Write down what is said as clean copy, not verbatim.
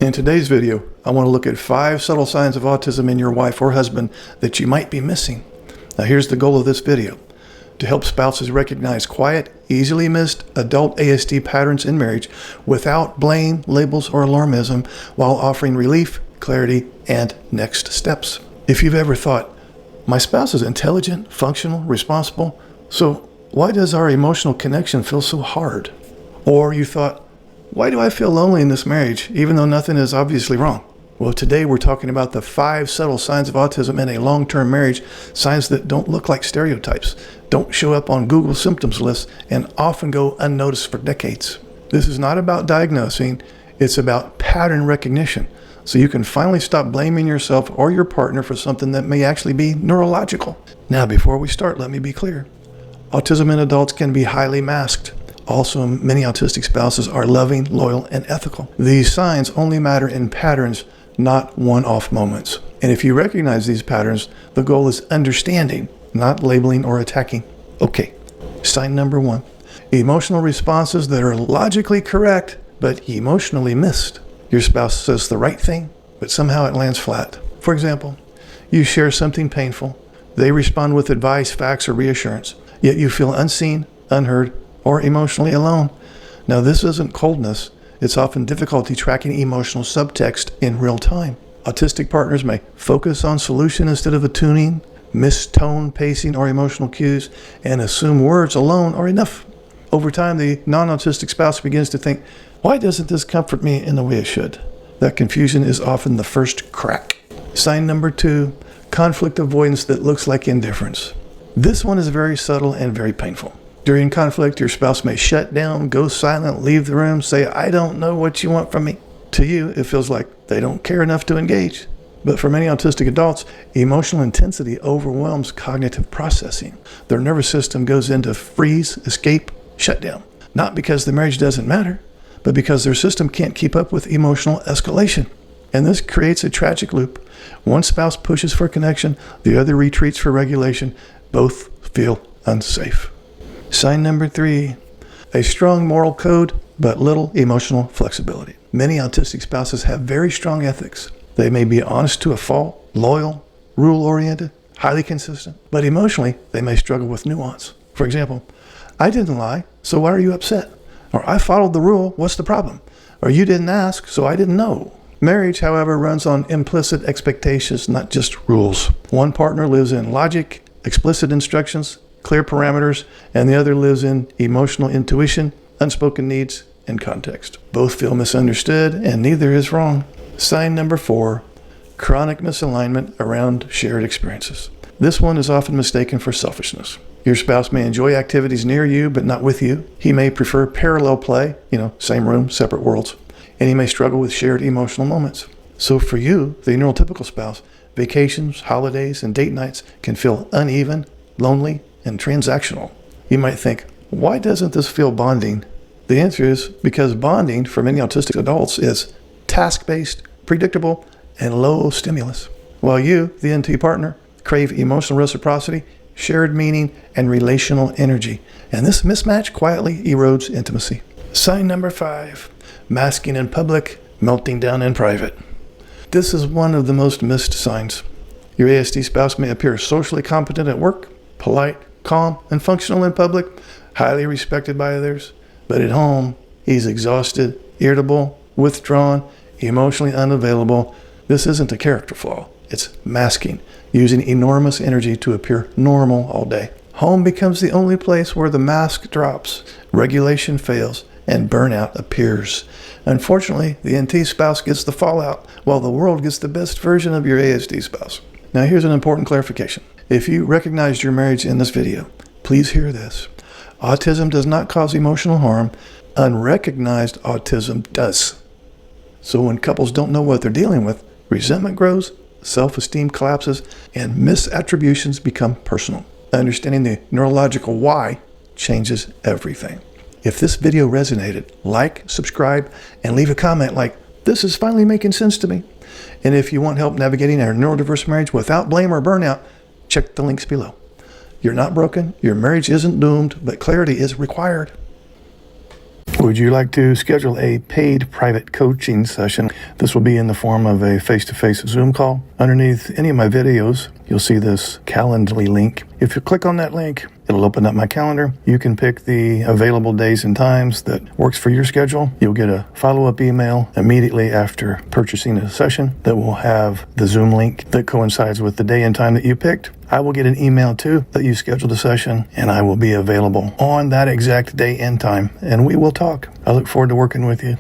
In today's video, I want to look at 5 subtle signs of autism in your wife or husband that you might be missing. Now here's the goal of this video: to help spouses recognize quiet, easily missed adult ASD patterns in marriage without blame, labels, or alarmism, while offering relief, clarity, and next steps. If you've ever thought, my spouse is intelligent, functional, responsible, so why does our emotional connection feel so hard? Or you thought, why do I feel lonely in this marriage, even though nothing is obviously wrong? Well, today we're talking about the 5 subtle signs of autism in a long-term marriage, signs that don't look like stereotypes, don't show up on Google symptoms lists, and often go unnoticed for decades. This is not about diagnosing, it's about pattern recognition, so you can finally stop blaming yourself or your partner for something that may actually be neurological. Now, before we start, let me be clear. Autism in adults can be highly masked. Also, many autistic spouses are loving, loyal, and ethical. These signs only matter in patterns, not one-off moments. And if you recognize these patterns, the goal is understanding, not labeling or attacking. Okay, sign number 1. Emotional responses that are logically correct, but emotionally missed. Your spouse says the right thing, but somehow it lands flat. For example, you share something painful. They respond with advice, facts, or reassurance, yet you feel unseen, unheard, or emotionally alone. Now, this isn't coldness. It's often difficulty tracking emotional subtext in real time. Autistic partners may focus on solution instead of attuning, miss tone, pacing, or emotional cues, and assume words alone are enough. Over time, the non-autistic spouse begins to think, why doesn't this comfort me in the way it should? That confusion is often the first crack. Sign number 2, conflict avoidance that looks like indifference. This one is very subtle and very painful. During conflict, your spouse may shut down, go silent, leave the room, say, I don't know what you want from me. To you, it feels like they don't care enough to engage. But for many autistic adults, emotional intensity overwhelms cognitive processing. Their nervous system goes into freeze, escape, shut down. Not because the marriage doesn't matter, but because their system can't keep up with emotional escalation. And this creates a tragic loop. One spouse pushes for connection, the other retreats for regulation. Both feel unsafe. Sign number 3, a strong moral code, but little emotional flexibility. Many autistic spouses have very strong ethics. They may be honest to a fault, loyal, rule-oriented, highly consistent, but emotionally, they may struggle with nuance. For example, I didn't lie, so why are you upset? Or I followed the rule, what's the problem? Or you didn't ask, so I didn't know. Marriage, however, runs on implicit expectations, not just rules. One partner lives in logic, explicit instructions, clear parameters, and the other lives in emotional intuition, unspoken needs, and context. Both feel misunderstood, and neither is wrong. Sign number 4, chronic misalignment around shared experiences. This one is often mistaken for selfishness. Your spouse may enjoy activities near you, but not with you. He may prefer parallel play, same room, separate worlds, and he may struggle with shared emotional moments. So for you, the neurotypical spouse, vacations, holidays, and date nights can feel uneven, lonely, and transactional. You might think, why doesn't this feel bonding? The answer is because bonding for many autistic adults is task-based, predictable, and low stimulus. While you, the NT partner, crave emotional reciprocity, shared meaning, and relational energy. And this mismatch quietly erodes intimacy. Sign number 5, masking in public, melting down in private. This is one of the most missed signs. Your ASD spouse may appear socially competent at work, polite, calm, and functional in public, highly respected by others. But at home, he's exhausted, irritable, withdrawn, emotionally unavailable. This isn't a character flaw. It's masking, using enormous energy to appear normal all day. Home becomes the only place where the mask drops, regulation fails, and burnout appears. Unfortunately, the NT spouse gets the fallout, while the world gets the best version of your ASD spouse. Now here's an important clarification. If you recognized your marriage in this video, please hear this. Autism does not cause emotional harm. Unrecognized autism does. So when couples don't know what they're dealing with, resentment grows, self-esteem collapses, and misattributions become personal. Understanding the neurological why changes everything. If this video resonated, like, subscribe, and leave a comment like, this is finally making sense to me. And if you want help navigating our neurodiverse marriage without blame or burnout, check the links below. You're not broken, your marriage isn't doomed, but clarity is required. Would you like to schedule a paid private coaching session? This will be in the form of a face-to-face Zoom call. Underneath any of my videos, you'll see this Calendly link. If you click on that link, it'll open up my calendar. You can pick the available days and times that works for your schedule. You'll get a follow-up email immediately after purchasing a session that will have the Zoom link that coincides with the day and time that you picked. I will get an email too that you scheduled a session, and I will be available on that exact day and time, and we will talk. I look forward to working with you.